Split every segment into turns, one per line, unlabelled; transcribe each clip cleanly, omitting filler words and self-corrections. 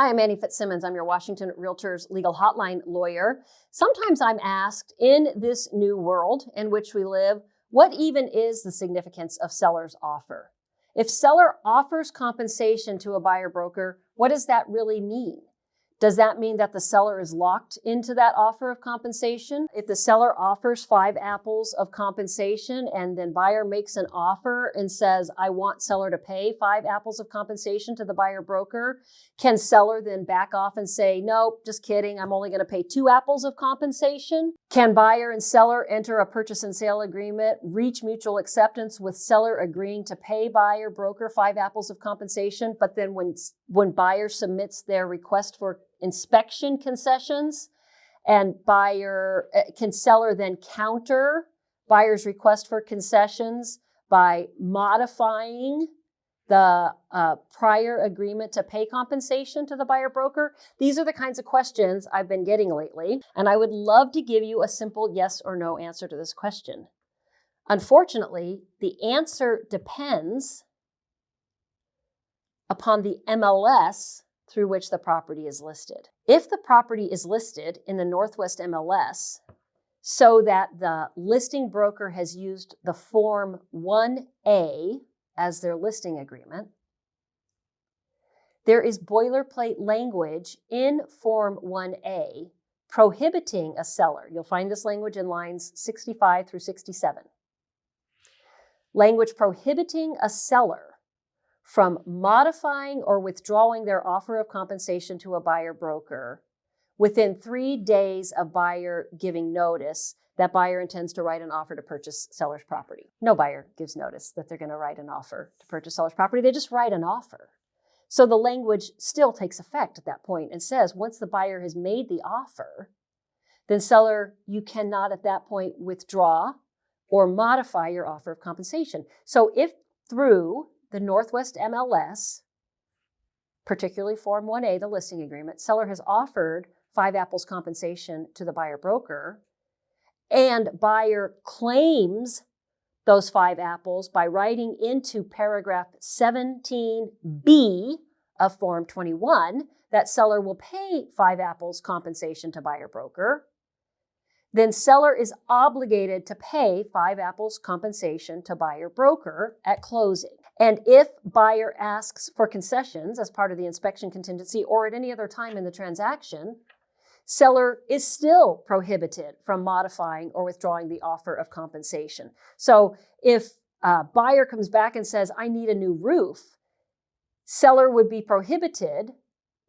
Hi, I'm Annie Fitzsimmons. I'm your Washington REALTORS Legal Hotline lawyer. Sometimes I'm asked, in this new world in which we live, what even is the significance of seller's offer? If seller offers compensation to a buyer broker, what does that really mean? Does that mean that the seller is locked into that offer of compensation? If the seller offers 5 apples of compensation and then buyer makes an offer and says, I want seller to pay 5 apples of compensation to the buyer broker, can seller then back off and say, nope, just kidding, I'm only going to pay 2 apples of compensation? Can buyer and seller enter a purchase and sale agreement, reach mutual acceptance with seller agreeing to pay buyer broker 5 apples of compensation, but then when buyer submits their request for inspection concessions, and can seller then counter buyer's request for concessions by modifying the prior agreement to pay compensation to the buyer broker? These are the kinds of questions I've been getting lately, and I would love to give you a simple yes or no answer to this question. Unfortunately, the answer depends upon the MLS through which the property is listed. If the property is listed in the Northwest MLS so that the listing broker has used the Form 1A as their listing agreement, there is boilerplate language in Form 1A prohibiting a seller. You'll find this language in lines 65 through 67. Language prohibiting a seller from modifying or withdrawing their offer of compensation to a buyer broker within 3 days of buyer giving notice that buyer intends to write an offer to purchase seller's property. No buyer gives notice that they're going to write an offer to purchase seller's property. They just write an offer. So the language still takes effect at that point and says once the buyer has made the offer, then seller, you cannot at that point withdraw or modify your offer of compensation. So if through the Northwest MLS, particularly Form 1A, the listing agreement, seller has offered 5 apples compensation to the buyer broker, and buyer claims those 5 apples by writing into paragraph 17B of Form 21 that seller will pay 5 apples compensation to buyer broker, then seller is obligated to pay 5 apples compensation to buyer broker at closing. And if buyer asks for concessions as part of the inspection contingency or at any other time in the transaction, seller is still prohibited from modifying or withdrawing the offer of compensation. So if buyer comes back and says, I need a new roof, seller would be prohibited.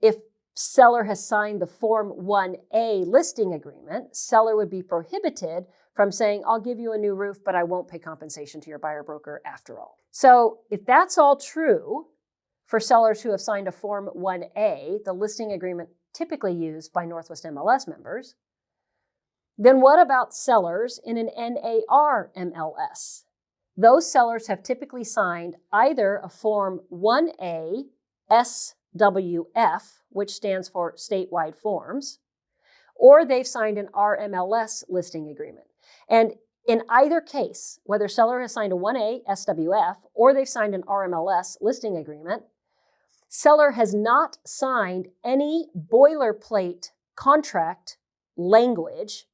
If seller has signed the Form 1A listing agreement, seller would be prohibited from saying, I'll give you a new roof, but I won't pay compensation to your buyer broker after all. So if that's all true for sellers who have signed a Form 1A, the listing agreement typically used by Northwest MLS members, then what about sellers in an NAR MLS? Those sellers have typically signed either a Form 1A SWF, which stands for statewide forms, or they've signed an RMLS listing agreement. And in either case, whether seller has signed a 1A SWF or they've signed an RMLS listing agreement, seller has not signed any boilerplate contract language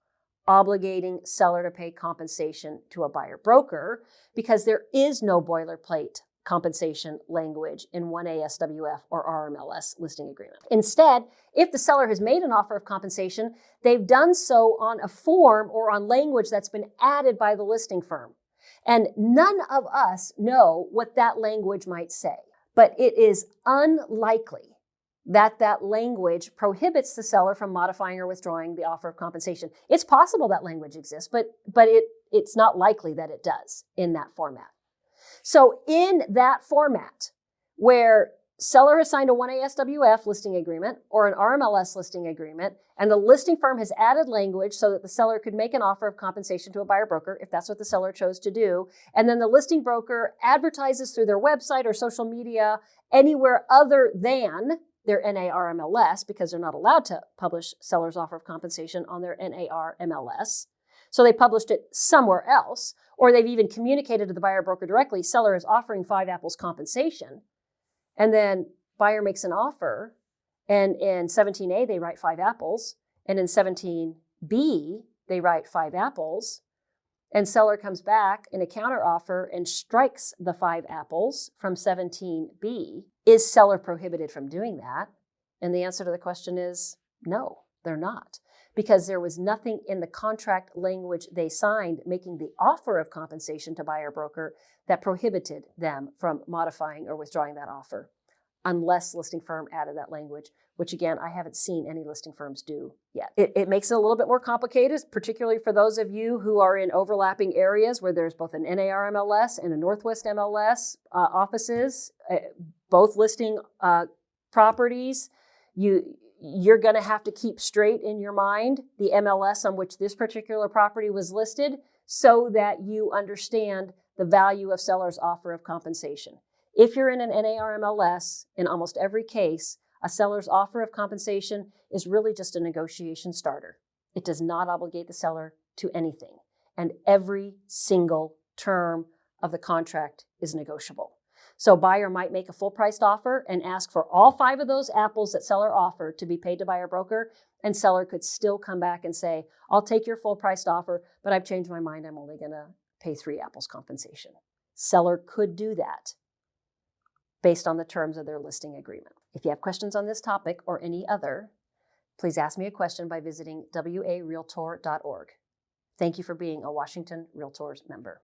obligating seller to pay compensation to a buyer broker because there is no boilerplate compensation language in 1A SWF or RMLS listing agreement. Instead, if the seller has made an offer of compensation, they've done so on a form or on language that's been added by the listing firm. And none of us know what that language might say, but it is unlikely that that language prohibits the seller from modifying or withdrawing the offer of compensation. It's possible that language exists, but it's not likely that it does in that format. So in that format, where seller has signed a 1A SWF listing agreement or an RMLS listing agreement, and the listing firm has added language so that the seller could make an offer of compensation to a buyer broker, if that's what the seller chose to do, and then the listing broker advertises through their website or social media anywhere other than their NAR MLS, because they're not allowed to publish seller's offer of compensation on their NAR MLS. So they published it somewhere else, or they've even communicated to the buyer broker directly, seller is offering 5 apples compensation. And then buyer makes an offer And in 17A, they write 5 apples. And in 17B, they write 5 apples. And seller comes back in a counteroffer and strikes the 5 apples from 17B. Is seller prohibited from doing that? And the answer to the question is no, they're not. Because there was nothing in the contract language they signed making the offer of compensation to buyer broker that prohibited them from modifying or withdrawing that offer, unless listing firm added that language, which again, I haven't seen any listing firms do yet. It makes it a little bit more complicated, particularly for those of you who are in overlapping areas where there's both an NAR MLS and a Northwest MLS offices, both listing properties. You're going to have to keep straight in your mind the MLS on which this particular property was listed so that you understand the value of seller's offer of compensation. If you're in an NAR MLS, in almost every case, a seller's offer of compensation is really just a negotiation starter. It does not obligate the seller to anything, and every single term of the contract is negotiable. So buyer might make a full-priced offer and ask for all 5 of those apples that seller offered to be paid to buyer broker, and seller could still come back and say, I'll take your full-priced offer, but I've changed my mind. I'm only going to pay 3 apples compensation. Seller could do that based on the terms of their listing agreement. If you have questions on this topic or any other, please ask me a question by visiting warealtor.org. Thank you for being a Washington REALTORS member.